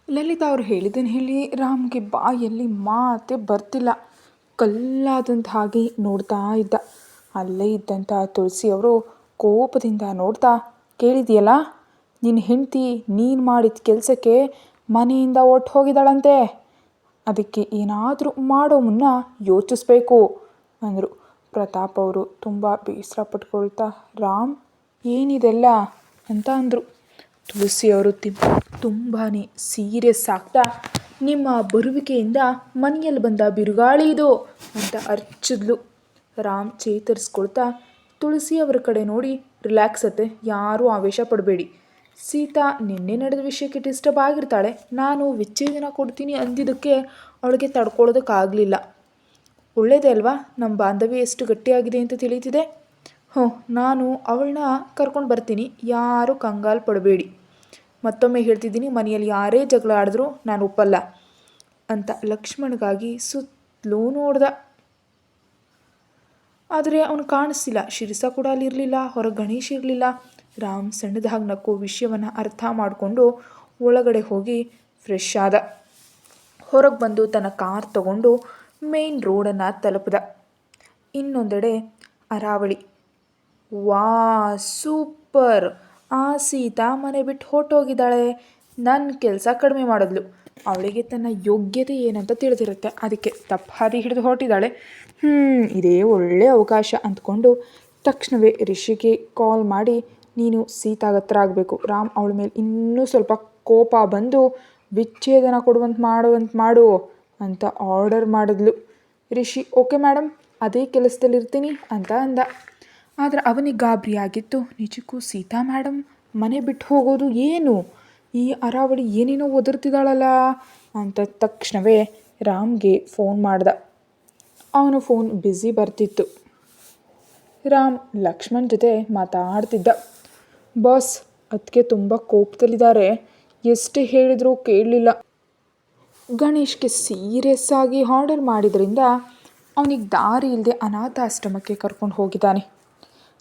ಲಲಿತಾ ಅವ್ರು ಹೇಳಿದ್ದನ್ನು ಹೇಳಿ ರಾಮ್ಗೆ ಬಾಯಲ್ಲಿ ಮಾತೆ ಬರ್ತಿಲ್ಲ. ಕಲ್ಲಾದಂಥ ಹಾಗೆ ನೋಡ್ತಾ ಇದ್ದ. ಅಲ್ಲೇ ಇದ್ದಂಥ ತುಳಸಿ ಅವರು ಕೋಪದಿಂದ ನೋಡ್ತಾ, ಕೇಳಿದೆಯಲ್ಲ, ನಿನ್ನ ಹೆಂಡತಿ ನೀನು ಮಾಡಿದ ಕೆಲಸಕ್ಕೆ ಮನೆಯಿಂದ ಒಟ್ಟು ಹೋಗಿದ್ದಾಳಂತೆ. ಅದಕ್ಕೆ ಏನಾದರೂ ಮಾಡೋ ಮುನ್ನ ಯೋಚಿಸ್ಬೇಕು ಅಂದರು. ಪ್ರತಾಪ್ ಅವರು ತುಂಬ ಬೇಸರ ಪಟ್ಕೊಳ್ತಾ, ರಾಮ್ ಏನಿದೆಲ್ಲ ಅಂತ ಅಂದರು. ತುಳಸಿಯವರು ತುಂಬಾ ಸೀರಿಯಸ್ ಆಗ್ತಾ, ನಿಮ್ಮ ಬರುವಿಕೆಯಿಂದ ಮನೆಯಲ್ಲಿ ಬಂದ ಬಿರುಗಾಳಿ ಇದು ಅಂತ ಅರ್ಚಿದ್ಲು. ರಾಮ್ ಚೇತರಿಸ್ಕೊಳ್ತಾ ತುಳಸಿಯವರ ಕಡೆ ನೋಡಿ, ರಿಲ್ಯಾಕ್ಸ್ ಅತ್ತೆ, ಯಾರೂ ಆವೇಶ ಪಡಬೇಡಿ. ಸೀತಾ ನಿನ್ನೆ ನಡೆದ ವಿಷಯಕ್ಕೆ ಡಿಸ್ಟರ್ಬ್ ಆಗಿರ್ತಾಳೆ. ನಾನು ವಿಚ್ಛೇದನ ಕೊಡ್ತೀನಿ ಅಂದಿದ್ದಕ್ಕೆ ಅವಳಿಗೆ ತಡ್ಕೊಳ್ಳೋದಕ್ಕಾಗಲಿಲ್ಲ. ಒಳ್ಳೆಯದೇ ಅಲ್ವಾ, ನಮ್ಮ ಬಾಂಧವ್ಯ ಎಷ್ಟು ಗಟ್ಟಿಯಾಗಿದೆ ಅಂತ ತಿಳಿತಿದೆ. ನಾನು ಅವಳನ್ನ ಕರ್ಕೊಂಡು ಬರ್ತೀನಿ, ಯಾರೂ ಕಂಗಾಲು ಪಡಬೇಡಿ. ಮತ್ತೊಮ್ಮೆ ಹೇಳ್ತಿದ್ದೀನಿ, ಮನೆಯಲ್ಲಿ ಯಾರೇ ಜಗಳ ಆಡಿದ್ರೂ ನಾನು ಒಪ್ಪಲ್ಲ ಅಂತ ಲಕ್ಷ್ಮಣ್ಗಾಗಿ ಸುತ್ತಲೂ ನೋಡ್ದ. ಆದರೆ ಅವನು ಕಾಣಿಸ್ತಿಲ್ಲ. ಶಿರಿಸ ಕೂಡ ಅಲ್ಲಿರಲಿಲ್ಲ, ಹೊರಗೆ ಗಣೇಶ್ ಇರಲಿಲ್ಲ. ರಾಮ್ ಸಣ್ಣದಾಗಿ ನಕ್ಕು ವಿಷಯವನ್ನು ಅರ್ಥ ಮಾಡಿಕೊಂಡು ಒಳಗಡೆ ಹೋಗಿ ಫ್ರೆಶ್ ಆದ. ಹೊರಗೆ ಬಂದು ತನ್ನ ಕಾರ್ ತಗೊಂಡು ಮೇನ್ ರೋಡನ್ನು ತಲುಪಿದ. ಇನ್ನೊಂದೆಡೆ ಅರಾವಳಿ. ವಾ, ಸೂಪರ್, ಆ ಸೀತಾ ಮನೆ ಬಿಟ್ಟು ಹೊರಟೋಗಿದ್ದಾಳೆ. ನನ್ನ ಕೆಲಸ ಕಡಿಮೆ ಮಾಡಿದ್ಲು. ಅವಳಿಗೆ ತನ್ನ ಯೋಗ್ಯತೆ ಏನಂತ ತಿಳಿದಿರುತ್ತೆ, ಅದಕ್ಕೆ ತಪ್ಪು ಹಾದಿ ಹಿಡಿದು ಹೊರಟಿದ್ದಾಳೆ. ಇದೇ ಒಳ್ಳೆಯ ಅವಕಾಶ ಅಂದ್ಕೊಂಡು ತಕ್ಷಣವೇ ರಿಷಿಗೆ ಕಾಲ್ ಮಾಡಿ, ನೀನು ಸೀತಾಗ ಹತ್ರ ಆಗಬೇಕು. ರಾಮ್ ಅವಳ ಮೇಲೆ ಇನ್ನೂ ಸ್ವಲ್ಪ ಕೋಪ ಬಂದು ವಿಚ್ಛೇದನ ಮಾಡುವಂತೆ ಮಾಡು ಅಂತ ಆರ್ಡರ್ ಮಾಡಿದ್ಲು. ರಿಷಿ ಓಕೆ ಮೇಡಮ್, ಅದೇ ಕೆಲಸದಲ್ಲಿರ್ತೀನಿ ಅಂತ ಅಂದ. ಆದರೆ ಅವನಿಗೆ ಗಾಬರಿಯಾಗಿತ್ತು. ನಿಜಕ್ಕೂ ಸೀತಾ ಮೇಡಮ್ ಮನೆ ಬಿಟ್ಟು ಹೋಗೋದು ಏನು? ಈ ಅರಾವಳಿ ಏನೇನೋ ಒದರ್ತಿದ್ದಾಳಲ್ಲ ಅಂತ ತಕ್ಷಣವೇ ರಾಮ್ಗೆ ಫೋನ್ ಮಾಡ್ದ. ಅವನು ಫೋನ್ ಬ್ಯುಸಿ ಬರ್ತಿತ್ತು. ರಾಮ್ ಲಕ್ಷ್ಮಣ್ ಜೊತೆ ಮಾತಾಡ್ತಿದ್ದ. ಬಾಸ್, ಅದಕ್ಕೆ ತುಂಬ ಕೋಪದಲ್ಲಿದ್ದಾರೆ, ಎಷ್ಟು ಹೇಳಿದರೂ ಕೇಳಲಿಲ್ಲ. ಗಣೇಶ್ಗೆ ಸೀರಿಯಸ್ ಆಗಿ ಆರ್ಡರ್ ಮಾಡಿದ್ರಿಂದ ಅವನಿಗೆ ದಾರಿ ಇಲ್ಲದೆ ಅನಾಥಾಶ್ರಮಕ್ಕೆ ಕರ್ಕೊಂಡು ಹೋಗಿದ್ದಾನೆ.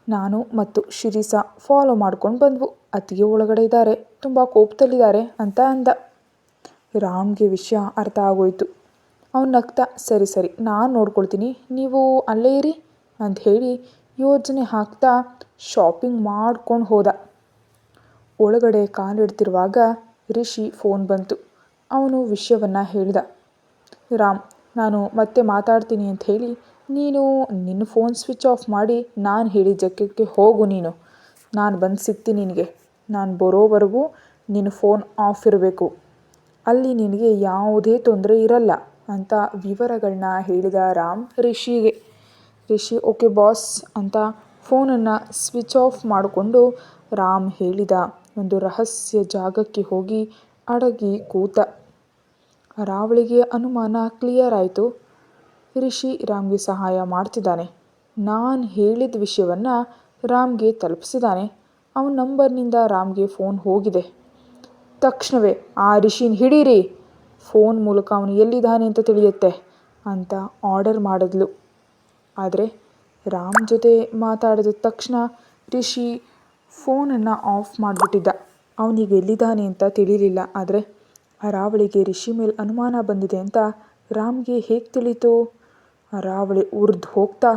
ನಾನು ಮತ್ತು ಶಿರೀಸಾ ಫಾಲೋ ಮಾಡ್ಕೊಂಡು ಬಂದ್ವು. ಅತ್ತಿಗೆ ಒಳಗಡೆ ಇದ್ದಾರೆ, ತುಂಬ ಕೋಪದಲ್ಲಿದ್ದಾರೆ ಅಂತ ಅಂದ. ರಾಮ್ಗೆ ವಿಷಯ ಅರ್ಥ ಆಗೋಯ್ತು. ಅವನು ನಗ್ತಾ, ಸರಿ ಸರಿ, ನಾನು ನೋಡ್ಕೊಳ್ತೀನಿ, ನೀವು ಅಲ್ಲೇ ಇರಿ ಅಂತ ಹೇಳಿ ಯೋಜನೆ ಹಾಕ್ತಾ ಶಾಪಿಂಗ್ ಮಾಡ್ಕೊಂಡು ಹೋದ. ಒಳಗಡೆ ಕಾಲಿಡ್ತಿರುವಾಗ ರಿಷಿ ಫೋನ್ ಬಂತು. ಅವನು ವಿಷಯವನ್ನು ಹೇಳ್ದ. ರಾಮ್, ನಾನು ಮತ್ತೆ ಮಾತಾಡ್ತೀನಿ ಅಂತ ಹೇಳಿ ನೀನು ನಿನ್ನ ಫೋನ್ ಸ್ವಿಚ್ ಆಫ್ ಮಾಡಿ ನಾನು ಹೇಳಿದ ಜಾಗಕ್ಕೆ ಹೋಗು. ನಾನು ಬಂದು ಸಿಗ್ತೀನಿ ನಿನಗೆ. ನಾನು ಬರೋವರೆಗೂ ನಿನ್ನ ಫೋನ್ ಆಫ್ ಇರಬೇಕು. ಅಲ್ಲಿ ನಿನಗೆ ಯಾವುದೇ ತೊಂದರೆ ಇರಲ್ಲ ಅಂತ ವಿವರಗಳನ್ನ ಹೇಳಿದ ರಾಮ್ ರಿಷಿಗೆ. ರಿಷಿ ಓಕೆ ಬಾಸ್ ಅಂತ ಫೋನನ್ನು ಸ್ವಿಚ್ ಆಫ್ ಮಾಡಿಕೊಂಡು ರಾಮ್ ಹೇಳಿದ ಒಂದು ರಹಸ್ಯ ಜಾಗಕ್ಕೆ ಹೋಗಿ ಅಡಗಿ ಕೂತ. ರಾವಳಿಗೆ ಅನುಮಾನ ಕ್ಲಿಯರ್ ಆಯಿತು. ರಿಷಿ ರಾಮ್ಗೆ ಸಹಾಯ ಮಾಡ್ತಿದ್ದಾನೆ. ನಾನು ಹೇಳಿದ ವಿಷಯವನ್ನು ರಾಮ್ಗೆ ತಲುಪಿಸಿದ್ದಾನೆ. ಅವನ ನಂಬರ್ನಿಂದ ರಾಮ್ಗೆ ಫೋನ್ ಹೋಗಿದೆ. ತಕ್ಷಣವೇ ಆ ರಿಷಿನ ಹಿಡೀರಿ, ಫೋನ್ ಮೂಲಕ ಅವನು ಎಲ್ಲಿದ್ದಾನೆ ಅಂತ ತಿಳಿಯುತ್ತೆ ಅಂತ ಆರ್ಡರ್ ಮಾಡಿದ್ಲು. ಆದರೆ ರಾಮ್ ಜೊತೆ ಮಾತಾಡಿದ ತಕ್ಷಣ ರಿಷಿ ಫೋನನ್ನು ಆಫ್ ಮಾಡಿಬಿಟ್ಟಿದ್ದ. ಅವನಿಗೆ ಎಲ್ಲಿದ್ದಾನೆ ಅಂತ ತಿಳಿಲಿಲ್ಲ. ಆದರೆ ಅರಾವಳಿಗೆ ರಿಷಿ ಮೇಲೆ ಅನುಮಾನ ಬಂದಿದೆ ಅಂತ ರಾಮ್ಗೆ ಹೇಗೆ ತಿಳಿತು? ಅರಾವಳಿ ಉರ್ದು ಹೋಗ್ತಾ,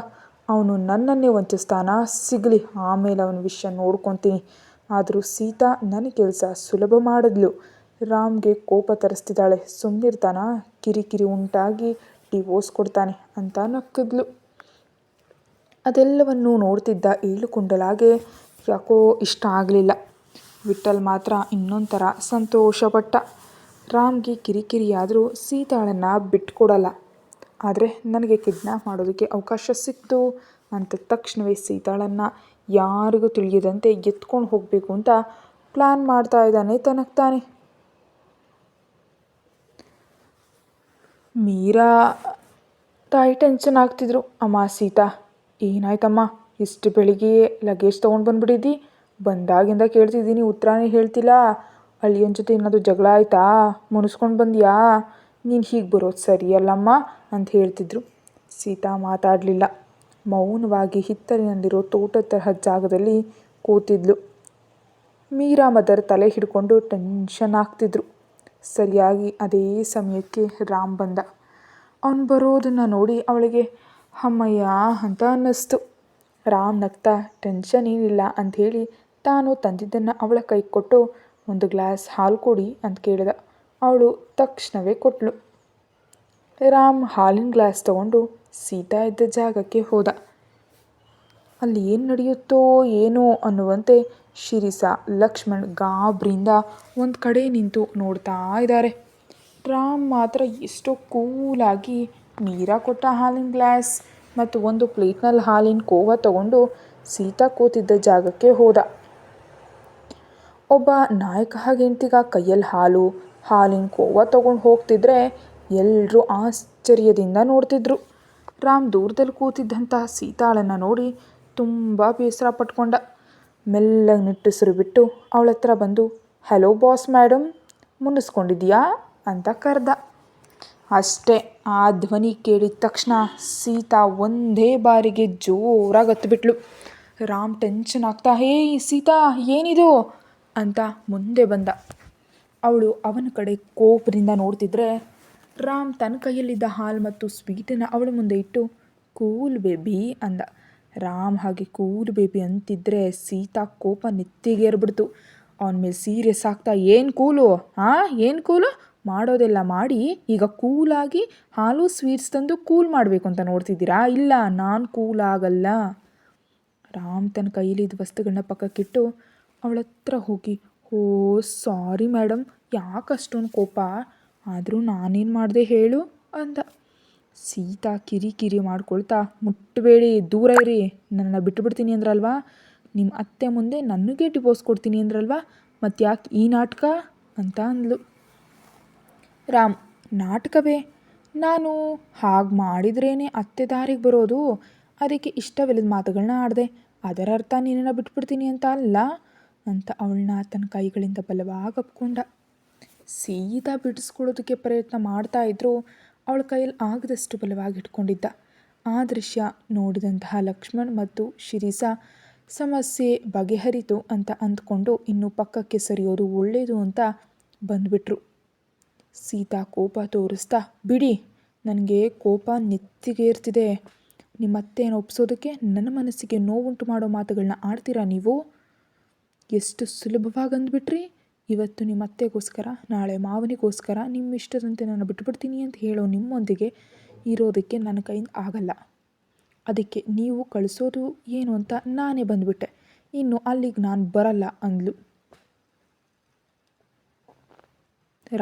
ಅವನು ನನ್ನನ್ನೇ ವಂಚಿಸ್ತಾನ, ಸಿಗಲಿ, ಆಮೇಲೆ ಅವನ ವಿಷಯ ನೋಡ್ಕೊತೀನಿ. ಆದರೂ ಸೀತಾ ನನ್ನ ಕೆಲಸ ಸುಲಭ ಮಾಡಿದ್ಲು. ರಾಮ್ಗೆ ಕೋಪ ತರಿಸ್ತಿದ್ದಾಳೆ, ಸುಮ್ಮನಿರ್ತಾನ, ಕಿರಿಕಿರಿ ಉಂಟಾಗಿ ಡಿವೋರ್ಸ್ ಕೊಡ್ತಾನೆ ಅಂತ ನಕ್ಕಿದ್ಲು. ಅದೆಲ್ಲವನ್ನು ನೋಡ್ತಿದ್ದ ಏಳುಕುಂಡಲಾಗೆ ಯಾಕೋ ಇಷ್ಟ ಆಗಲಿಲ್ಲ. ವಿಠಲ್ ಮಾತ್ರ ಇನ್ನೊಂಥರ ಸಂತೋಷಪಟ್ಟ. ರಾಮ್ಗೆ ಕಿರಿಕಿರಿಯಾದರೂ ಸೀತಾಳನ್ನು ಬಿಟ್ಕೊಡಲ್ಲ. ಆದರೆ ನನಗೆ ಕಿಡ್ನ್ಯಾಪ್ ಮಾಡೋದಕ್ಕೆ ಅವಕಾಶ ಸಿಕ್ತು ಅಂತ ತಕ್ಷಣವೇ ಸೀತಾಳನ್ನು ಯಾರಿಗೂ ತಿಳಿಯದಂತೆ ಎತ್ಕೊಂಡು ಹೋಗಬೇಕು ಅಂತ ಪ್ಲ್ಯಾನ್ ಮಾಡ್ತಾ ಇದ್ದಾನೆ ತನಗೆ ತಾನೆ. ಮೀರಾ ತಾಯಿ ಟೆನ್ಷನ್ ಆಗ್ತಿದ್ರು. ಅಮ್ಮ ಸೀತಾ, ಏನಾಯ್ತಮ್ಮ, ಇಷ್ಟು ಬೆಳಿಗ್ಗೆಯೇ ಲಗೇಜ್ ತೊಗೊಂಡು ಬಂದುಬಿಟ್ಟಿದ್ದಿ? ಬಂದಾಗಿಂದ ಕೇಳ್ತಿದ್ದೀನಿ, ಉತ್ತರನೇ ಹೇಳ್ತಿಲ್ಲ. ಅಳಿಯನ ಜೊತೆ ಏನಾದರೂ ಜಗಳ ಆಯಿತಾ? ಮುನಿಸ್ಕೊಂಡು ಬಂದ್ಯಾ? ನೀನು ಹೀಗೆ ಬರೋದು ಸರಿಯಲ್ಲಮ್ಮ ಅಂತ ಹೇಳ್ತಿದ್ರು. ಸೀತಾ ಮಾತಾಡಲಿಲ್ಲ. ಮೌನವಾಗಿ ಹಿತ್ತಲಿನಲ್ಲಿರೋ ತೋಟದ ತರಹ ಜಾಗದಲ್ಲಿ ಕೂತಿದ್ಲು. ಮೀರಾ ಮದರ್ ತಲೆ ಹಿಡ್ಕೊಂಡು ಟೆನ್ಷನ್ ಆಗ್ತಿದ್ರು. ಸರಿಯಾಗಿ ಅದೇ ಸಮಯಕ್ಕೆ ರಾಮ್ ಬಂದ. ಅವನು ಬರೋದನ್ನು ನೋಡಿ ಅವಳಿಗೆ ಅಮ್ಮಯ್ಯ ಅಂತ ಅನ್ನಿಸ್ತು. ರಾಮ್ ನಗ್ತಾ ಟೆನ್ಷನ್ ಏನಿಲ್ಲ ಅಂಥೇಳಿ ತಾನು ತಂದಿದ್ದನ್ನು ಅವಳ ಕೈ ಕೊಟ್ಟು ಒಂದು ಗ್ಲಾಸ್ ಹಾಲು ಕೊಡಿ ಅಂತ ಕೇಳಿದ. ಅವಳು ತಕ್ಷಣವೇ ಕೊಟ್ಟಳು. ರಾಮ್ ಹಾಲಿನ ಗ್ಲಾಸ್ ತಗೊಂಡು ಸೀತಾ ಇದ್ದ ಜಾಗಕ್ಕೆ ಹೋದ. ಅಲ್ಲಿ ಏನು ನಡೆಯುತ್ತೋ ಏನೋ ಅನ್ನುವಂತೆ ಶಿರಿಸ ಲಕ್ಷ್ಮಣ್ ಗಾಬರಿಯಿಂದ ಒಂದು ಕಡೆ ನಿಂತು ನೋಡ್ತಾ ಇದ್ದಾರೆ. ರಾಮ್ ಮಾತ್ರ ಎಷ್ಟೋ ಕೂಲಾಗಿ ಮೀರಾ ಕೊಟ್ಟ ಹಾಲಿನ ಗ್ಲಾಸ್ ಮತ್ತು ಒಂದು ಪ್ಲೇಟ್ನಲ್ಲಿ ಹಾಲಿನ ಕೋವಾ ತಗೊಂಡು ಸೀತಾ ಕೂತಿದ್ದ ಜಾಗಕ್ಕೆ ಹೋದ. ಒಬ್ಬ ನಾಯಕ ಹೆಂಡ್ತಿಗ ಕೈಯಲ್ಲಿ ಹಾಲಿನ ಕೋವಾ ತಗೊಂಡು ಹೋಗ್ತಿದ್ರೆ ಎಲ್ಲರೂ ಆಶ್ಚರ್ಯದಿಂದ ನೋಡ್ತಿದ್ರು. ರಾಮ್ ದೂರದಲ್ಲಿ ಕೂತಿದ್ದಂಥ ಸೀತಾಳನ್ನು ನೋಡಿ ತುಂಬ ಬೇಸರ ಪಟ್ಕೊಂಡ. ಮೆಲ್ಲಗೆ ನಿಟ್ಟುಸಿರು ಬಿಟ್ಟು ಅವಳ ಹತ್ರ ಬಂದು ಹಲೋ ಬಾಸ್ ಮೇಡಮ್, ಮುನ್ನಿಸ್ಕೊಂಡಿದ್ದೀಯಾ ಅಂತ ಕರೆದ. ಅಷ್ಟೇ, ಆ ಧ್ವನಿ ಕೇಳಿದ ತಕ್ಷಣ ಸೀತಾ ಒಂದೇ ಬಾರಿಗೆ ಜೋರಾಗಿ ಹತ್ತಿಬಿಟ್ಲು. ರಾಮ್ ಟೆನ್ಷನ್ ಆಗ್ತಾ ಹೇಯ್ ಸೀತಾ ಏನಿದು ಅಂತ ಮುಂದೆ ಬಂದ. ಅವಳು ಅವನ ಕಡೆ ಕೋಪದಿಂದ ನೋಡ್ತಿದ್ರೆ ರಾಮ್ ತನ್ನ ಕೈಯಲ್ಲಿದ್ದ ಹಾಲು ಮತ್ತು ಸ್ವೀಟನ್ನು ಅವಳ ಮುಂದೆ ಇಟ್ಟು ಕೂಲ್ ಬೇಬಿ ಅಂದ. ರಾಮ್ ಹಾಗೆ ಕೂಲ್ ಬೇಬಿ ಅಂತಿದ್ರೆ ಸೀತಾ ಕೋಪ ನೆತ್ತಿಗೇರ್ಬಿಡ್ತು. ಅವನ ಮೇಲೆ ಸೀರಿಯಸ್ ಆಗ್ತಾ ಏನು ಕೂಲು ಮಾಡೋದೆಲ್ಲ ಮಾಡಿ ಈಗ ಕೂಲಾಗಿ ಹಾಲು ಸ್ವೀಟ್ಸ್ ತಂದು ಕೂಲ್ ಮಾಡಬೇಕು ಅಂತ ನೋಡ್ತಿದ್ದೀರಾ? ಇಲ್ಲ, ನಾನು ಕೂಲ್ ಆಗಲ್ಲ. ರಾಮ್ ತನ್ನ ಕೈಯಲ್ಲಿದ್ದ ವಸ್ತುಗಳನ್ನ ಪಕ್ಕಕ್ಕಿಟ್ಟು ಅವಳ ಹತ್ರ ಹೋಗಿ ಓ ಸಾರಿ ಮೇಡಮ್, ಯಾಕೆ ಅಷ್ಟೊಂದು ಕೋಪ? ಆದರೂ ನಾನೇನು ಮಾಡಿದೆ ಹೇಳು ಅಂದ. ಸೀತಾ ಕಿರಿ ಮಾಡ್ಕೊಳ್ತಾ ಮುಟ್ಟಬೇಡಿ, ದೂರ ಇರಿ, ನನ್ನನ್ನು ಬಿಟ್ಟುಬಿಡ್ತೀನಿ ಅಂದ್ರಲ್ವಾ, ನಿಮ್ಮ ಅತ್ತೆ ಮುಂದೆ ನನಗೆ ಡಿವೋರ್ಸ್ ಕೊಡ್ತೀನಿ ಅಂದ್ರಲ್ವಾ, ಮತ್ತು ಯಾಕೆ ಈ ನಾಟಕ ಅಂತ ಅಂದ್ಲು. ರಾಮ್ ನಾಟಕವೇ? ನಾನು ಹಾಗೆ ಮಾಡಿದ್ರೇ ಅತ್ತೆ ದಾರಿಗೆ ಬರೋದು, ಅದಕ್ಕೆ ಇಷ್ಟವಿಲ್ಲದ ಮಾತುಗಳನ್ನ ಆಡಿದೆ, ಅದರ ಅರ್ಥ ನಿನ್ನನ್ನು ಬಿಟ್ಬಿಡ್ತೀನಿ ಅಂತ ಅಲ್ಲ ಅಂತ ಅವಳನ್ನ ತನ್ನ ಕೈಗಳಿಂದ ಬಲವಾಗಿ ಅಪ್ಕೊಂಡ. ಸೀತಾ ಬಿಡಿಸ್ಕೊಳ್ಳೋದಕ್ಕೆ ಪ್ರಯತ್ನ ಮಾಡ್ತಾ ಇದ್ರು, ಅವಳ ಕೈಯಲ್ಲಿ ಆಗದಷ್ಟು ಬಲವಾಗಿ ಇಟ್ಕೊಂಡಿದ್ದ. ಆ ದೃಶ್ಯ ನೋಡಿದಂತಹ ಲಕ್ಷ್ಮಣ್ ಮತ್ತು ಶಿರಿಸಾ ಸಮಸ್ಯೆ ಬಗೆಹರಿತು ಅಂತ ಅಂದ್ಕೊಂಡು ಇನ್ನು ಪಕ್ಕಕ್ಕೆ ಸರಿಯೋದು ಒಳ್ಳೆಯದು ಅಂತ ಬಂದುಬಿಟ್ರು. ಸೀತಾ ಕೋಪ ತೋರಿಸ್ತಾ ಬಿಡಿ, ನನಗೆ ಕೋಪ ನೆತ್ತಿಗೇರ್ತಿದೆ, ನಿಮ್ಮ ಅತ್ತೆಯನ್ನು ಒಪ್ಪಿಸೋದಕ್ಕೆ ನನ್ನ ಮನಸ್ಸಿಗೆ ನೋವುಂಟು ಮಾಡೋ ಮಾತುಗಳನ್ನ ಆಡ್ತೀರಾ ನೀವು? ಎಷ್ಟು ಸುಲಭವಾಗಿ ಅಂದ್ಬಿಟ್ರಿ. ಇವತ್ತು ನಿಮ್ಮ ಅತ್ತೆಗೋಸ್ಕರ, ನಾಳೆ ಮಾವನಿಗೋಸ್ಕರ ನಿಮ್ಮ ಇಷ್ಟದಂತೆ ನಾನು ಬಿಟ್ಬಿಡ್ತೀನಿ ಅಂತ ಹೇಳೋ ನಿಮ್ಮೊಂದಿಗೆ ಇರೋದಕ್ಕೆ ನನ್ನ ಕೈಯಿಂದ ಆಗಲ್ಲ. ಅದಕ್ಕೆ ನೀವು ಕಳಿಸೋದು ಏನು ಅಂತ ನಾನೇ ಬಂದುಬಿಟ್ಟೆ, ಇನ್ನು ಅಲ್ಲಿಗೆ ನಾನು ಬರಲ್ಲ ಅಂದ್ಲು.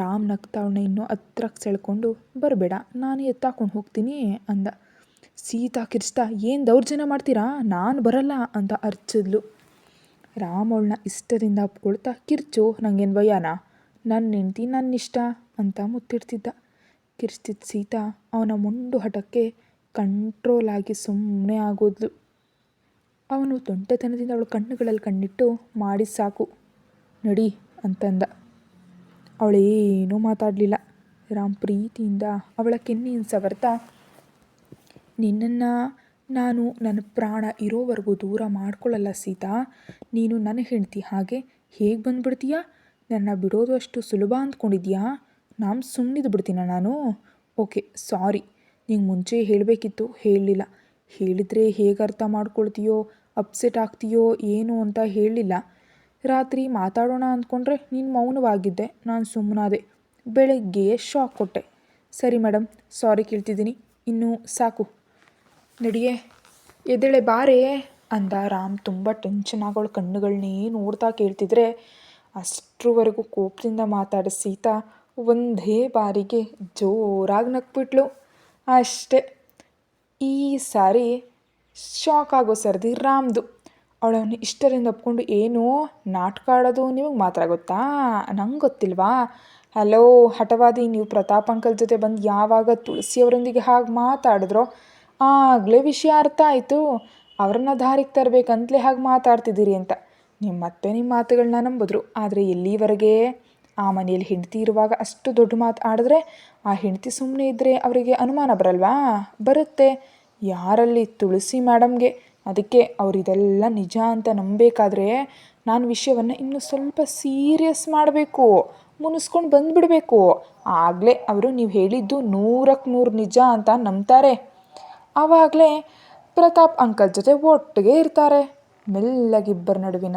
ರಾಮ್ ನಗ್ತಾವನ್ನ ಇನ್ನೂ ಹತ್ರಕ್ಕೆ ಸೆಳ್ಕೊಂಡು ಬರಬೇಡ, ನಾನು ಎತ್ತಾಕೊಂಡು ಹೋಗ್ತೀನಿ ಅಂದ. ಸೀತಾ ಕಿರ್ಚ್ತಾ ಏನು ದೌರ್ಜನ್ಯ ಮಾಡ್ತೀರಾ, ನಾನು ಬರಲ್ಲ ಅಂತ ಅರ್ಚಿದ್ಲು. ರಾಮ್ ಅವಳನ್ನ ಇಷ್ಟದಿಂದ ಅಪ್ಕೊಳ್ತಾ ಕಿರ್ಚು, ನನಗೇನು ಭಯನಾ, ನನ್ನ ಹೆಂಡ್ತಿ ನನ್ನ ಇಷ್ಟ ಅಂತ ಮುತ್ತಿಡ್ತಿದ್ದ. ಕಿರ್ಚ್ತಿದ್ದ ಸೀತಾ ಅವನ ಮುಂಡು ಹಠಕ್ಕೆ ಕಂಟ್ರೋಲ್ ಆಗಿ ಸುಮ್ಮನೆ ಆಗೋದ್ಲು. ಅವನು ತೊಂಟೆತನದಿಂದ ಅವಳ ಕಣ್ಣುಗಳಲ್ಲಿ ಕಣ್ಣಿಟ್ಟು ಮಾಡಿ ಸಾಕು ನಡಿ ಅಂತಂದ. ಅವಳೇನೂ ಮಾತಾಡಲಿಲ್ಲ. ರಾಮ್ ಪ್ರೀತಿಯಿಂದ ಅವಳ ಕೆನ್ನೆಯನ್ನು ಸವರ್ತಾ ನಿನ್ನನ್ನು ನಾನು ನನ್ನ ಪ್ರಾಣ ಇರೋವರೆಗೂ ದೂರ ಮಾಡ್ಕೊಳ್ಳಲ್ಲ ಸೀತಾ, ನೀನು ನನ್ನ ಹೆಂಡ್ತಿ, ಹಾಗೆ ಹೇಗೆ ಬಂದುಬಿಡ್ತೀಯಾ? ನನ್ನ ಬಿಡೋದು ಅಷ್ಟು ಸುಲಭ ಅಂದ್ಕೊಂಡಿದ್ಯಾ? ನಾನು ಸುಮ್ಮನಿದ್ದು ಬಿಡ್ತೀನ ನಾನು? ಓಕೆ ಸಾರಿ, ನಿಂಗೆ ಮುಂಚೆ ಹೇಳಬೇಕಿತ್ತು, ಹೇಳಲಿಲ್ಲ. ಹೇಳಿದರೆ ಹೇಗೆ ಅರ್ಥ ಮಾಡ್ಕೊಳ್ತೀಯೋ, ಅಪ್ಸೆಟ್ ಆಗ್ತೀಯೋ ಏನು ಅಂತ ಹೇಳಲಿಲ್ಲ. ರಾತ್ರಿ ಮಾತಾಡೋಣ ಅಂದ್ಕೊಂಡ್ರೆ ನೀನು ಮೌನವಾಗಿದ್ದೆ, ನಾನು ಸುಮ್ಮನಾದೆ. ಬೆಳಗ್ಗೆ ಶಾಕ್ ಕೊಟ್ಟೆ. ಸರಿ ಮೇಡಮ್, ಸಾರಿ ಕೇಳ್ತಿದ್ದೀನಿ, ಇನ್ನೂ ಸಾಕು, ನಡಿಯೇ, ಎದ್ದೇಳೆ ಬಾರೇ ಅಂದ. ರಾಮ್ ತುಂಬ ಟೆನ್ಷನ್ ಆಗೋಳು ಕಣ್ಣುಗಳನ್ನೇ ನೋಡ್ತಾ ಕೇಳ್ತಿದ್ರೆ ಅಷ್ಟರವರೆಗೂ ಕೋಪದಿಂದ ಮಾತಾಡ ಸೀತಾ ಒಂದೇ ಬಾರಿಗೆ ಜೋರಾಗಿ ನಕ್ಬಿಟ್ಲು. ಅಷ್ಟೇ, ಈ ಸಾರಿ ಶಾಕ್ ಆಗೋ ಸರ್ದಿ ರಾಮ್ದು. ಅವಳನ್ನು ಇಷ್ಟರಿಂದ ಒಪ್ಕೊಂಡು ಏನು ನಾಟಕ ಆಡೋದು ನಿಮಗೆ ಮಾತ್ರ ಗೊತ್ತಾ, ನಂಗೆ ಗೊತ್ತಿಲ್ವಾ? ಹಲೋ ಹಠವಾದಿ, ನೀವು ಪ್ರತಾಪ್ ಅಂಕಲ್ ಜೊತೆ ಬಂದು ಯಾವಾಗ ತುಳಸಿಯವರೊಂದಿಗೆ ಹಾಗೆ ಮಾತಾಡಿದ್ರೋ ಆಗಲೇ ವಿಷಯ ಅರ್ಥ ಆಯಿತು. ಅವ್ರನ್ನ ದಾರಿಗೆ ತರಬೇಕಂತಲೇ ಹಾಗೆ ಮಾತಾಡ್ತಿದ್ದೀರಿ ಅಂತ. ನಿಮ್ಮ ಮತ್ತೆ ನಿಮ್ಮ ಮಾತುಗಳನ್ನ ನಂಬಿದ್ರು. ಆದರೆ ಎಲ್ಲಿವರೆಗೆ ಆ ಮನೆಯಲ್ಲಿ ಹೆಂಡತಿ ಇರುವಾಗ ಅಷ್ಟು ದೊಡ್ಡ ಮಾತು ಆಡಿದ್ರೆ ಆ ಹೆಂಡತಿ ಸುಮ್ಮನೆ ಇದ್ದರೆ ಅವರಿಗೆ ಅನುಮಾನ ಬರಲ್ವಾ? ಬರುತ್ತೆ. ಯಾರಲ್ಲಿ? ತುಳಸಿ ಮೇಡಮ್ಗೆ. ಅದಕ್ಕೆ ಅವ್ರು ಇದೆಲ್ಲ ನಿಜ ಅಂತ ನಂಬಬೇಕಾದ್ರೆ ನಾನು ವಿಷಯವನ್ನು ಇನ್ನೂ ಸ್ವಲ್ಪ ಸೀರಿಯಸ್ ಮಾಡಬೇಕು. ಮುನಿಸ್ಕೊಂಡು ಬಂದುಬಿಡಬೇಕು. ಆಗಲೇ ಅವರು ನೀವು ಹೇಳಿದ್ದು 100% ನಿಜ ಅಂತ ನಂಬ್ತಾರೆ. ಆವಾಗಲೇ ಪ್ರತಾಪ್ ಅಂಕಲ್ ಜೊತೆ ಒಟ್ಟಿಗೆ ಇರ್ತಾರೆ. ಮೆಲ್ಲಗಿಬ್ಬರ ನಡುವಿನ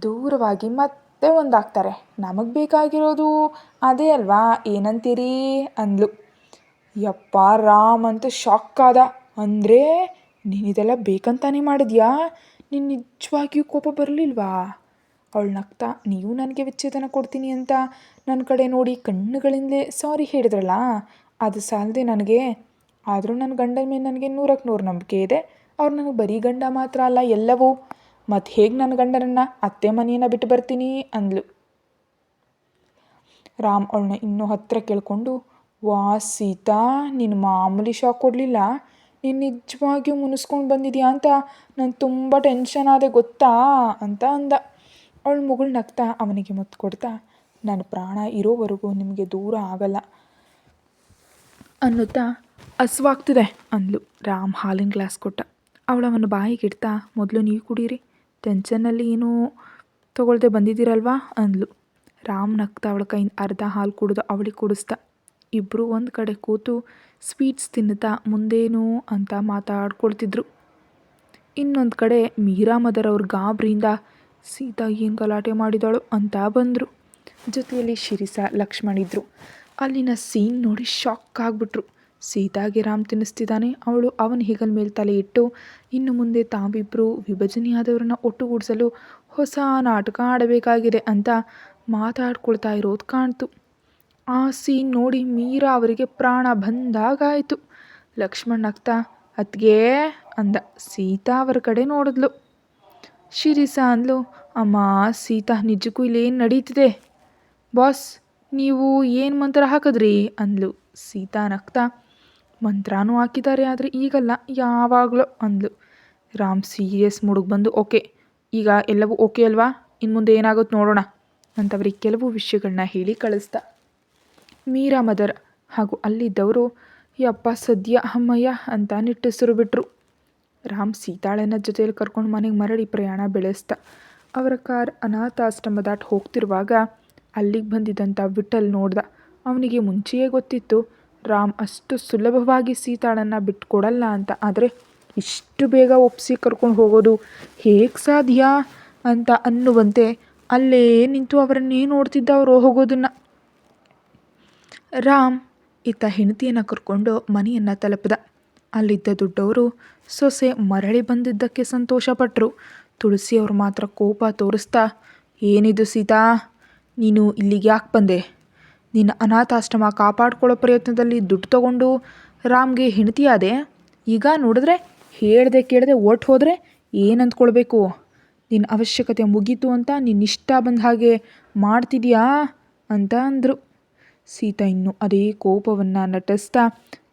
ದೂರವಾಗಿ ಮತ್ತೆ ಒಂದಾಗ್ತಾರೆ. ನಮಗೆ ಬೇಕಾಗಿರೋದು ಅದೇ ಅಲ್ವಾ, ಏನಂತೀರಿ ಅಂದ್ಲು. ಯಪ್ಪ, ರಾಮ್ ಅಂತೂ ಶಾಕ್ ಆದ. ಅಂದರೆ ನೀನಿದೆಲ್ಲ ಬೇಕಂತಾನೆ ಮಾಡಿದ್ಯಾ? ನೀನು ನಿಜವಾಗಿಯೂ ಕೋಪ ಬರಲಿಲ್ವಾ? ಅವಳು ನಗ್ತಾ, ನೀವು ನನಗೆ ವಿಚ್ಛೇದನ ಕೊಡ್ತೀನಿ ಅಂತ ನನ್ನ ಕಡೆ ನೋಡಿ ಕಣ್ಣುಗಳಿಂದಲೇ ಸಾರಿ ಹೇಳಿದ್ರಲ್ಲ, ಅದು ಸಾಲದೆ ನನಗೆ. ಆದರೂ ನನ್ನ ಗಂಡನ ಮೇಲೆ ನನಗೆ 100% ನಂಬಿಕೆ ಇದೆ. ಅವ್ರು ನನಗೆ ಬರೀ ಗಂಡ ಮಾತ್ರ ಅಲ್ಲ, ಎಲ್ಲವೂ. ಮತ್ತು ಹೇಗೆ ನನ್ನ ಗಂಡನನ್ನು ಅತ್ತೆ ಮನೆಯನ್ನು ಬಿಟ್ಟು ಬರ್ತೀನಿ ಅಂದ್ಲು. ರಾಮ್ ಅವಳನ್ನ ಇನ್ನೂ ಹತ್ತಿರ ಕೇಳಿಕೊಂಡು, ವಾ ಸೀತಾ, ನೀನು ಮಾಮೂಲಿ ಶಾಕ್ ಕೊಡಲಿಲ್ಲ. ನೀನು ನಿಜವಾಗಿಯೂ ಮುನಿಸ್ಕೊಂಡು ಬಂದಿದ್ಯಾ ಅಂತ ನಾನು ತುಂಬ ಟೆನ್ಷನ್ ಆದೆ ಗೊತ್ತಾ ಅಂತ ಅಂದ. ಅವಳು ಮುಗುಳು ನಗ್ತಾ ಅವನಿಗೆ ಮುತ್ತು ಕೊಡ್ತಾ, ನನ್ನ ಪ್ರಾಣ ಇರೋವರೆಗೂ ನಿಮಗೆ ದೂರ ಆಗಲ್ಲ ಅನ್ನುತ್ತಾ, ಹಸುವಾಗ್ತಿದೆ ಅಂದ್ಲು. ರಾಮ್ ಹಾಲಿನ ಗ್ಲಾಸ್ ಕೊಟ್ಟ. ಅವನು ಬಾಯಿಗಿಡ್ತಾ, ಮೊದಲು ನೀವು ಕುಡೀರಿ, ಟೆನ್ಷನ್ನಲ್ಲಿ ಏನೂ ತಗೊಳ್ದೆ ಬಂದಿದ್ದೀರಲ್ವಾ ಅಂದ್ಲು. ರಾಮ್ ನಗ್ತಾ ಅವಳ ಕೈಯಿಂದ ಅರ್ಧ ಹಾಲು ಕುಡಿದು ಅವಳಿಗೆ ಕುಡಿಸ್ತಾ. ಇಬ್ಬರು ಒಂದು ಕಡೆ ಕೂತು ಸ್ವೀಟ್ಸ್ ತಿನ್ನುತ್ತಾ ಮುಂದೇನು ಅಂತ ಮಾತಾಡ್ಕೊಳ್ತಿದ್ರು. ಇನ್ನೊಂದು ಕಡೆ ಮೀರಾ ಮದರ್ ಅವ್ರ ಗಾಬರಿಯಿಂದ ಸೀತಾ ಏನು ಗಲಾಟೆ ಮಾಡಿದಳು ಅಂತ ಬಂದರು. ಜೊತೆಯಲ್ಲಿ ಶಿರಿಸಾ, ಲಕ್ಷ್ಮಣ್ ಇದ್ದರು. ಅಲ್ಲಿನ ಸೀನ್ ನೋಡಿ ಶಾಕ್ ಆಗಿಬಿಟ್ರು. ಸೀತಾಗೆ ರಾಮ್ ತಿನ್ನಿಸ್ತಿದ್ದಾನೆ, ಅವಳು ಅವನ ಹೆಗಲ ಮೇಲೆ ತಲೆ ಇಟ್ಟು ಇನ್ನು ಮುಂದೆ ತಾವಿಬ್ಬರು ವಿಭಜನೆಯಾದವರನ್ನ ಒಟ್ಟುಗೂಡಿಸಲು ಹೊಸ ನಾಟಕ ಆಡಬೇಕಾಗಿದೆ ಅಂತ ಮಾತಾಡ್ಕೊಳ್ತಾ ಇರೋದು ಕಾಣ್ತು. ಆ ಸೀನ್ ನೋಡಿ ಮೀರಾ ಅವರಿಗೆ ಪ್ರಾಣ ಬಂದಾಗಾಯಿತು. ಲಕ್ಷ್ಮಣ್ ನಗ್ತಾ, ಅತ್ಗೆ ಅಂದ. ಸೀತಾ ಅವರ ಕಡೆ ನೋಡಿದ್ಲು. ಶಿರಿಸಾ ಅಂದ್ಲು, ಅಮ್ಮ ಸೀತಾ, ನಿಜಕ್ಕೂ ಇಲ್ಲೇನು ನಡೀತಿದೆ? ಬಾಸ್, ನೀವು ಏನು ಮಂತ್ರ ಹಾಕಿದ್ರಿ ಅಂದ್ಲು. ಸೀತಾ ನಗ್ತಾ, ಮಂತ್ರನೂ ಹಾಕಿದ್ದಾರೆ, ಆದರೆ ಈಗಲ್ಲ, ಯಾವಾಗಲೋ ಅಂದ್ಲು. ರಾಮ್ ಸೀರಿಯಸ್ ಮೂಡಿಗೆ ಬಂದು, ಓಕೆ, ಈಗ ಎಲ್ಲವೂ ಓಕೆ ಅಲ್ವಾ? ಇನ್ನು ಮುಂದೆ ಏನಾಗುತ್ತೆ ನೋಡೋಣ ಅಂತವ್ರಿಗೆ ಕೆಲವು ವಿಷಯಗಳನ್ನ ಹೇಳಿ ಕಳಿಸ್ದ. ಮೀರಾ ಮದರ್ ಹಾಗೂ ಅಲ್ಲಿದ್ದವರು ಯಪ್ಪ ಸದ್ಯ ಅಮ್ಮಯ್ಯ ಅಂತ ನಿಟ್ಟುಸಿರು ಬಿಟ್ರು. ರಾಮ್ ಸೀತಾಳನ್ನ ಜೊತೆಯಲ್ಲಿ ಕರ್ಕೊಂಡು ಮನೆಗೆ ಮರಳಿ ಪ್ರಯಾಣ ಬೆಳೆಸ್ದ. ಅವರ ಕಾರ್ ಅನಾಥಾಶ್ರಮ ದಾಟಿ ಹೋಗ್ತಿರುವಾಗ ಅಲ್ಲಿಗೆ ಬಂದಿದ್ದಂಥ ವಿಠಲ್ ನೋಡ್ದ. ಅವನಿಗೆ ಮುಂಚೆಯೇ ಗೊತ್ತಿತ್ತು ರಾಮ್ ಅಷ್ಟು ಸುಲಭವಾಗಿ ಸೀತಾಳನ್ನು ಬಿಟ್ಕೊಡಲ್ಲ ಅಂತ. ಆದರೆ ಇಷ್ಟು ಬೇಗ ಒಪ್ಪಿಸಿ ಕರ್ಕೊಂಡು ಹೋಗೋದು ಹೇಗೆ ಸಾಧ್ಯ ಅಂತ ಅನ್ನುವಂತೆ ಅಲ್ಲೇ ನಿಂತು ಅವರನ್ನೇ ನೋಡ್ತಿದ್ದ ಅವರು ಹೋಗೋದನ್ನು. ರಾಮ್ ಇತ್ತ ಹೆಂಡತಿಯನ್ನು ಕರ್ಕೊಂಡು ಮನೆಯನ್ನು ತಲುಪಿದ. ಅಲ್ಲಿದ್ದ ದೊಡ್ಡವರು ಸೊಸೆ ಮರಳಿ ಬಂದಿದ್ದಕ್ಕೆ ಸಂತೋಷಪಟ್ಟರು. ತುಳಸಿ ಅವರು ಮಾತ್ರ ಕೋಪ ತೋರಿಸ್ತಾ, ಏನಿದು ಸೀತಾ, ನೀನು ಇಲ್ಲಿಗೆ ಯಾಕೆ ಬಂದೆ? ನಿನ್ನ ಅನಾಥಾಶ್ರಮ ಕಾಪಾಡ್ಕೊಳ್ಳೋ ಪ್ರಯತ್ನದಲ್ಲಿ ದುಡ್ಡು ತಗೊಂಡು ರಾಮ್ಗೆ ಹೆಂಡತಿಯಾದೆ. ಈಗ ನೋಡಿದ್ರೆ ಹೇಳ್ದೆ ಕೇಳದೆ ಒಟ್ಟು ಹೋದರೆ ಏನು ಅಂದ್ಕೊಳ್ಬೇಕು? ನಿನ್ನ ಅವಶ್ಯಕತೆ ಮುಗೀತು ಅಂತ ನಿನ್ನಿಷ್ಟ ಬಂದ ಹಾಗೆ ಮಾಡ್ತಿದ್ಯಾ ಅಂತ ಅಂದರು. ಸೀತಾ ಇನ್ನೂ ಅದೇ ಕೋಪವನ್ನು ನಟಿಸ್ತಾ,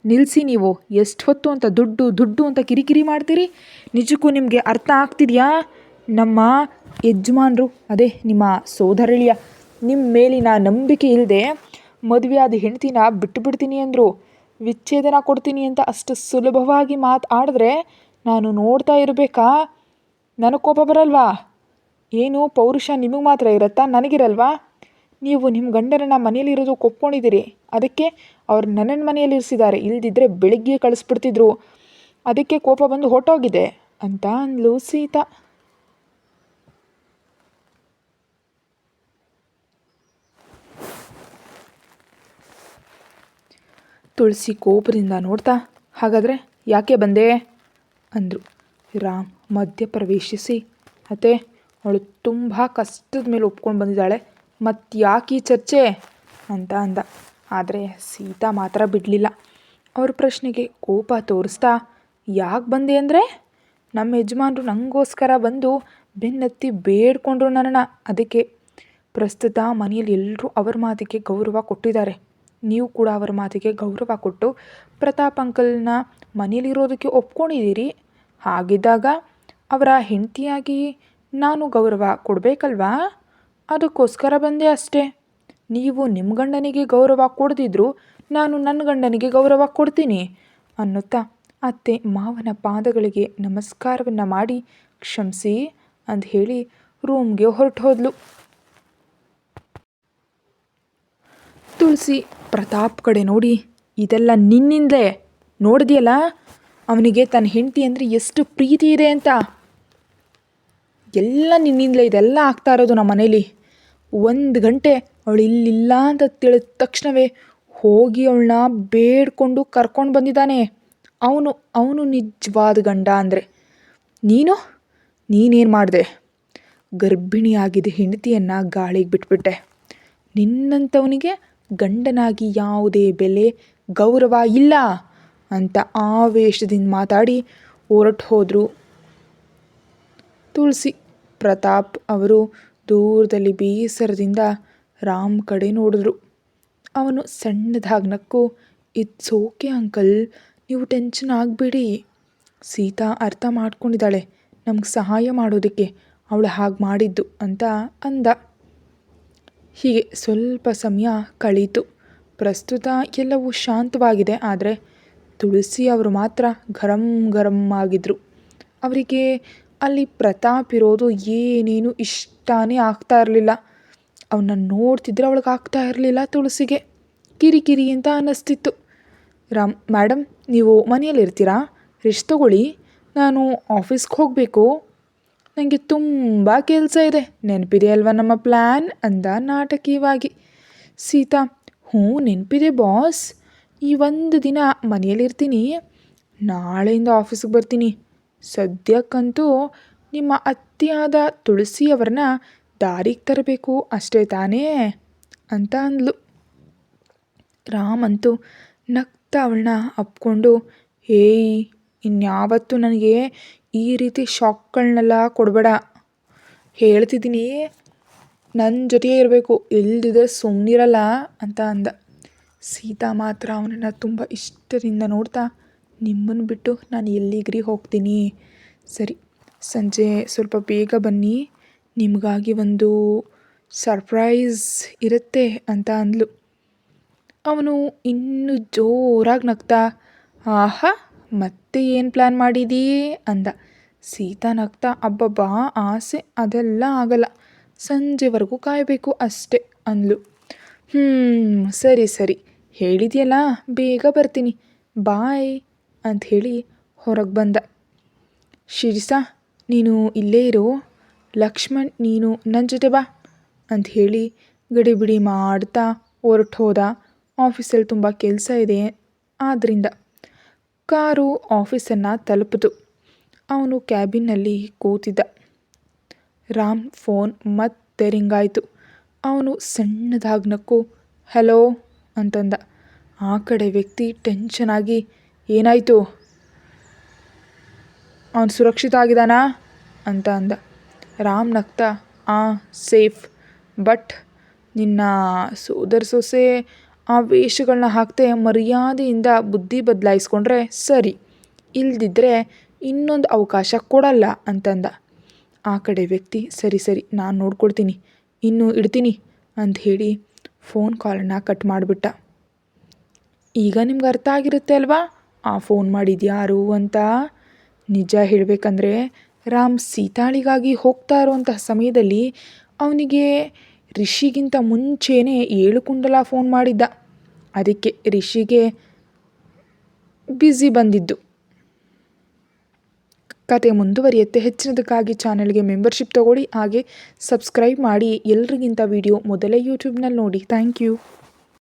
ನಿಲ್ಲಿಸಿ ನೀವು, ಎಷ್ಟು ಹೊತ್ತು ಅಂತ ದುಡ್ಡು ದುಡ್ಡು ಅಂತ ಕಿರಿಕಿರಿ ಮಾಡ್ತೀರಿ? ನಿಜಕ್ಕೂ ನಿಮಗೆ ಅರ್ಥ ಆಗ್ತಿದೆಯಾ? ನಮ್ಮ ಯಜಮಾನರು, ಅದೇ ನಿಮ್ಮ ಸೋದರಳಿಯ, ನಿಮ್ಮ ಮೇಲಿನ ನಂಬಿಕೆ ಇಲ್ಲದೆ ಮದುವೆಯಾದ ಹೆಂಡ್ತಿನ ಬಿಟ್ಟುಬಿಡ್ತೀನಿ ಅಂದರು. ವಿಚ್ಛೇದನ ಕೊಡ್ತೀನಿ ಅಂತ ಅಷ್ಟು ಸುಲಭವಾಗಿ ಮಾತಾಡಿದ್ರೆ ನಾನು ನೋಡ್ತಾ ಇರಬೇಕಾ? ನನಗೆ ಕೋಪ ಬರಲ್ವಾ? ಏನು ಪೌರುಷ ನಿಮಗೆ ಮಾತ್ರ ಇರುತ್ತಾ, ನನಗಿರಲ್ವಾ? ನೀವು ನಿಮ್ಮ ಗಂಡನನ್ನು ಮನೆಯಲ್ಲಿರೋದು ಒಪ್ಕೊಂಡಿದ್ದೀರಿ, ಅದಕ್ಕೆ ಅವ್ರು ನನ್ನನ್ನು ಮನೆಯಲ್ಲಿ ಇರಿಸಿದ್ದಾರೆ, ಇಲ್ದಿದ್ರೆ ಬೆಳಿಗ್ಗೆ ಕಳಿಸ್ಬಿಡ್ತಿದ್ರು, ಅದಕ್ಕೆ ಕೋಪ ಬಂದು ಹೊರಟೋಗಿದೆ ಅಂತ ಅಂದ್ಲು ಸೀತಾ. ತುಳಸಿ ಕೋಪದಿಂದ ನೋಡ್ತಾ, ಹಾಗಾದರೆ ಯಾಕೆ ಬಂದೆ ಅಂದರು. ರಾಮ್ ಮಧ್ಯ ಪ್ರವೇಶಿಸಿ, ಅತ್ತೆ, ಅವಳು ತುಂಬ ಕಷ್ಟದ ಮೇಲೆ ಒಪ್ಕೊಂಡು ಬಂದಿದ್ದಾಳೆ, ಮತ್ತು ಯಾಕೆ ಈ ಚರ್ಚೆ ಅಂತ ಅಂದ. ಆದರೆ ಸೀತಾ ಮಾತ್ರ ಬಿಡಲಿಲ್ಲ. ಅವ್ರ ಪ್ರಶ್ನೆಗೆ ಕೋಪ ತೋರಿಸ್ತಾ, ಯಾಕೆ ಬಂದೆ ಅಂದರೆ, ನಮ್ಮ ಯಜಮಾನರು ನನಗೋಸ್ಕರ ಬಂದು ಬೆನ್ನತ್ತಿ ಬೇಡ್ಕೊಂಡ್ರು ನನ್ನನ್ನು. ಅದಕ್ಕೆ ಪ್ರಸ್ತುತ ಮನೆಯಲ್ಲಿ ಎಲ್ಲರೂ ಅವರ ಮಾತಿಗೆ ಗೌರವ ಕೊಟ್ಟಿದ್ದಾರೆ. ನೀವು ಕೂಡ ಅವರ ಮಾತಿಗೆ ಗೌರವ ಕೊಟ್ಟು ಪ್ರತಾಪ್ ಅಂಕಲ್ನ ಮನೆಯಲ್ಲಿರೋದಕ್ಕೆ ಒಪ್ಕೊಂಡಿದ್ದೀರಿ. ಹಾಗಿದ್ದಾಗ ಅವರ ಹೆಂಡತಿಯಾಗಿ ನಾನು ಗೌರವ ಕೊಡಬೇಕಲ್ವಾ? ಅದಕ್ಕೋಸ್ಕರ ಬಂದೆ ಅಷ್ಟೇ. ನೀವು ನಿಮ್ಮ ಗಂಡನಿಗೆ ಗೌರವ ಕೊಡದಿದ್ದರೂ ನಾನು ನನ್ನ ಗಂಡನಿಗೆ ಗೌರವ ಕೊಡ್ತೀನಿ ಅನ್ನುತ್ತಾ ಅತ್ತೆ ಮಾವನ ಪಾದಗಳಿಗೆ ನಮಸ್ಕಾರವನ್ನು ಮಾಡಿ ಕ್ಷಮಿಸಿ ಅಂತ ಹೇಳಿ ರೂಮ್ಗೆ ಹೊರಟು ಹೋದ್ಲು. ತುಳಸಿ ಪ್ರತಾಪ್ ಕಡೆ ನೋಡಿ, ಇದೆಲ್ಲ ನಿನ್ನಿಂದಲೇ, ನೋಡಿದೆಯಲ್ಲ ಅವನಿಗೆ ತನ್ನ ಹೆಂಡತಿ ಅಂದರೆ ಎಷ್ಟು ಪ್ರೀತಿ ಇದೆ ಅಂತ. ಎಲ್ಲ ನಿನ್ನಿಂದಲೇ ಇದೆಲ್ಲ ಆಗ್ತಾ ಇರೋದು ನಮ್ಮ ಮನೇಲಿ. 1 ಗಂಟೆ ಅವಳು ಇಲ್ಲಿಲ್ಲ ಅಂತ ತಿಳಿದ ತಕ್ಷಣವೇ ಹೋಗಿ ಅವಳನ್ನ ಬೇಡ್ಕೊಂಡು ಕರ್ಕೊಂಡು ಬಂದಿದ್ದಾನೆ. ಅವನು ನಿಜವಾದ ಗಂಡ ಅಂದರೆ. ನೀನೇನು ಮಾಡಿದೆ? ಗರ್ಭಿಣಿಯಾಗಿದ್ದ ಹೆಂಡತಿಯನ್ನು ಗಾಳಿಗೆ ಬಿಟ್ಬಿಟ್ಟೆ. ನಿನ್ನಂಥವನಿಗೆ ಗಂಡನಾಗಿ ಯಾವುದೇ ಬೆಲೆ ಗೌರವ ಇಲ್ಲ ಅಂತ ಆವೇಶದಿಂದ ಮಾತಾಡಿ ಹೊರಟು ಹೋದರು. ತುಳಸಿ ಪ್ರತಾಪ್ ಅವರು ದೂರದಲ್ಲಿ ಬೇಸರದಿಂದ ರಾಮ್ ಕಡೆ ನೋಡಿದ್ರು. ಅವನು ಸಣ್ಣದಾಗಿ ನಕ್ಕು, ಇಟ್ಸ್ ಓಕೆ ಅಂಕಲ್, ನೀವು ಟೆನ್ಷನ್ ಆಗಬೇಡಿ. ಸೀತಾ ಅರ್ಥ ಮಾಡ್ಕೊಂಡಿದ್ದಾಳೆ ನಮ್ಗೆ ಸಹಾಯ ಮಾಡೋದಕ್ಕೆ, ಅವಳು ಹಾಗೆ ಮಾಡಿದ್ದು ಅಂತ ಅಂದ. ಹೀಗೆ ಸ್ವಲ್ಪ ಸಮಯ ಕಳೀತು. ಪ್ರಸ್ತುತ ಎಲ್ಲವೂ ಶಾಂತವಾಗಿದೆ. ಆದರೆ ತುಳಸಿ ಅವರು ಮಾತ್ರ ಗರಂ ಆಗಿದ್ರು. ಅವರಿಗೆ ಅಲ್ಲಿ ಪ್ರತಾಪ್ ಇರೋದು ಏನೇನು ಇಷ್ಟನೇ ಆಗ್ತಾ ಇರಲಿಲ್ಲ. ಅವನ್ನ ನೋಡ್ತಿದ್ರೆ ಅವಳಿಗೆ ಆಗ್ತಾ ಇರಲಿಲ್ಲ. ತುಳಸಿಗೆ ಕಿರಿಕಿರಿ ಅಂತ ಅನ್ನಿಸ್ತಿತ್ತು. ಮೇಡಮ್, ನೀವು ಮನೆಯಲ್ಲಿರ್ತೀರಾ? ರೆಸ್ಟ್ ತಗೊಳ್ಳಿ, ನಾನು ಆಫೀಸ್ಗೆ ಹೋಗಬೇಕು, ನನಗೆ ತುಂಬ ಕೆಲಸ ಇದೆ. ನೆನಪಿದೆ ಅಲ್ವಾ ನಮ್ಮ ಪ್ಲ್ಯಾನ್ ಅಂದ ನಾಟಕೀಯವಾಗಿ. ಸೀತಾ, ನೆನಪಿದೆ ಬಾಸ್, ಈ 1 ದಿನ ಮನೆಯಲ್ಲಿರ್ತೀನಿ, ನಾಳೆಯಿಂದ ಆಫೀಸ್ಗೆ ಬರ್ತೀನಿ. ಸದ್ಯಕ್ಕಂತೂ ನಿಮ್ಮ ಅತ್ತೆಯಾದ ತುಳಸಿಯವ್ರನ್ನ ದಾರಿಗೆ ತರಬೇಕು ಅಷ್ಟೇ ತಾನೇ ಅಂತ ಅಂದ್ಲು. ರಾಮ್ ಅಂತೂ ನಗ್ತಾ ಅವಳನ್ನ ಅಪ್ಕೊಂಡು, ಏಯ್, ಇನ್ಯಾವತ್ತೂ ನನಗೆ ಈ ರೀತಿ ಶಾಕ್ಗಳನ್ನೆಲ್ಲ ಕೊಡಬೇಡ, ಹೇಳ್ತಿದ್ದೀನಿ, ನನ್ನ ಜೊತೆಯೇ ಇರಬೇಕು, ಇಲ್ದಿದ್ರೆ ಸುಮ್ಮನಿರಲ್ಲ ಅಂತ ಅಂದ. ಸೀತಾ ಮಾತ್ರ ಅವನನ್ನು ತುಂಬ ಇಷ್ಟದಿಂದ ನೋಡ್ತಾ, ನಿಮ್ಮನ್ನು ಬಿಟ್ಟು ನಾನು ಎಲ್ಲಿಗ್ರಿ ಹೋಗ್ತೀನಿ, ಸರಿ ಸಂಜೆ ಸ್ವಲ್ಪ ಬೇಗ ಬನ್ನಿ, ನಿಮಗಾಗಿ ಒಂದು ಸರ್ಪ್ರೈಸ್ ಇರುತ್ತೆ ಅಂತ ಅಂದ್ಲು. ಅವನು ಇನ್ನೂ ಜೋರಾಗಿ ನಗ್ತಾ, ಆಹಾ, ಮತ್ತೆ ಏನು ಪ್ಲ್ಯಾನ್ ಮಾಡಿದೀ ಅಂದ. ಸೀತಾ ನಗ್ತಾ, ಅಬ್ಬಬ್ಬಾ, ಆಸೆ ಅದೆಲ್ಲ ಆಗಲ್ಲ, ಸಂಜೆವರೆಗೂ ಕಾಯಬೇಕು ಅಷ್ಟೆ ಅಂದ್ಲು. ಸರಿ ಹೇಳಿದೆಯಲ್ಲ, ಬೇಗ ಬರ್ತೀನಿ, ಬಾಯ್ ಅಂತ ಹೇಳಿ ಹೊರಗೆ ಬಂದ. ಶಿರಿಸಾ, ನೀನು ಇಲ್ಲೇ ಇರು, ಲಕ್ಷ್ಮಣ್ ನೀನು ನನ್ನ ಜೊತೆ ಬಾ ಅಂತ ಹೇಳಿ ಗಡಿಬಿಡಿ ಮಾಡ್ತಾ ಹೊರಟು ಹೋದ. ಆಫೀಸಲ್ಲಿ ತುಂಬ ಕೆಲಸ ಇದೆ ಆದ್ದರಿಂದ. ಕಾರು ಆಫೀಸನ್ನು ತಲುಪಿತು. ಅವನು ಕ್ಯಾಬಿನ್ನಲ್ಲಿ ಕೂತಿದ್ದ. ರಾಮ್ ಫೋನ್ ಮತ್ತೆ ರಿಂಗಾಯಿತು. ಅವನು ಸಣ್ಣದಾಗಿ ನಕ್ಕು, ಹಲೋ ಅಂತಂದ. ಆ ಕಡೆ ವ್ಯಕ್ತಿ ಟೆನ್ಷನ್ ಆಗಿ, ಏನಾಯಿತು, ಅವನು ಸುರಕ್ಷಿತ ಆಗಿದ್ದಾನಾ ಅಂತ ಅಂದ. ರಾಮ್ ನಗ್ತಾ, ಸೇಫ್, ಬಟ್ ನಿನ್ನ ಸೋದರ ಸೊಸೆ ಆ ವೇಷಗಳನ್ನ ಹಾಕ್ತೆ ಮರ್ಯಾದೆಯಿಂದ ಬುದ್ಧಿ ಬದಲಾಯಿಸ್ಕೊಂಡ್ರೆ ಸರಿ, ಇಲ್ದಿದ್ರೆ ಇನ್ನೊಂದು ಅವಕಾಶ ಕೊಡಲ್ಲ ಅಂತಂದ. ಆ ಕಡೆ ವ್ಯಕ್ತಿ, ಸರಿ ನಾನು ನೋಡ್ಕೊಳ್ತೀನಿ, ಇನ್ನು ಇಡ್ತೀನಿ ಅಂತ ಹೇಳಿ ಫೋನ್ ಕಾಲನ್ನು ಕಟ್ ಮಾಡಿಬಿಟ್ಟ. ಈಗ ನಿಮ್ಗೆ ಅರ್ಥ ಆಗಿರುತ್ತೆ ಅಲ್ವಾ ಆ ಫೋನ್ ಮಾಡಿದ್ದು ಯಾರು ಅಂತ. ನಿಜ ಹೇಳಬೇಕಂದ್ರೆ ರಾಮ್ ಸೀತಾಳಿಗಾಗಿ ಹೋಗ್ತಾ ಇರುವಂತಹ ಸಮಯದಲ್ಲಿ ಅವನಿಗೆ ರಿಷಿಗಿಂತ ಮುಂಚೆನೇ 7 ಕುಂಡಲ ಫೋನ್ ಮಾಡಿದ್ದ. ಅದಕ್ಕೆ ರಿಷಿಗೆ ಬ್ಯುಸಿ ಬಂದಿದ್ದು. ಕತೆ ಮುಂದುವರಿಯುತ್ತೆ. ಹೆಚ್ಚಿನದಕ್ಕಾಗಿ ಚಾನಲ್ಗೆ ಮೆಂಬರ್ಶಿಪ್ ತಗೊಳ್ಳಿ, ಹಾಗೆ ಸಬ್ಸ್ಕ್ರೈಬ್ ಮಾಡಿ. ಎಲ್ರಿಗಿಂತ ವಿಡಿಯೋ ಮೊದಲೇ ಯೂಟ್ಯೂಬ್ನಲ್ಲಿ ನೋಡಿ. Thank you.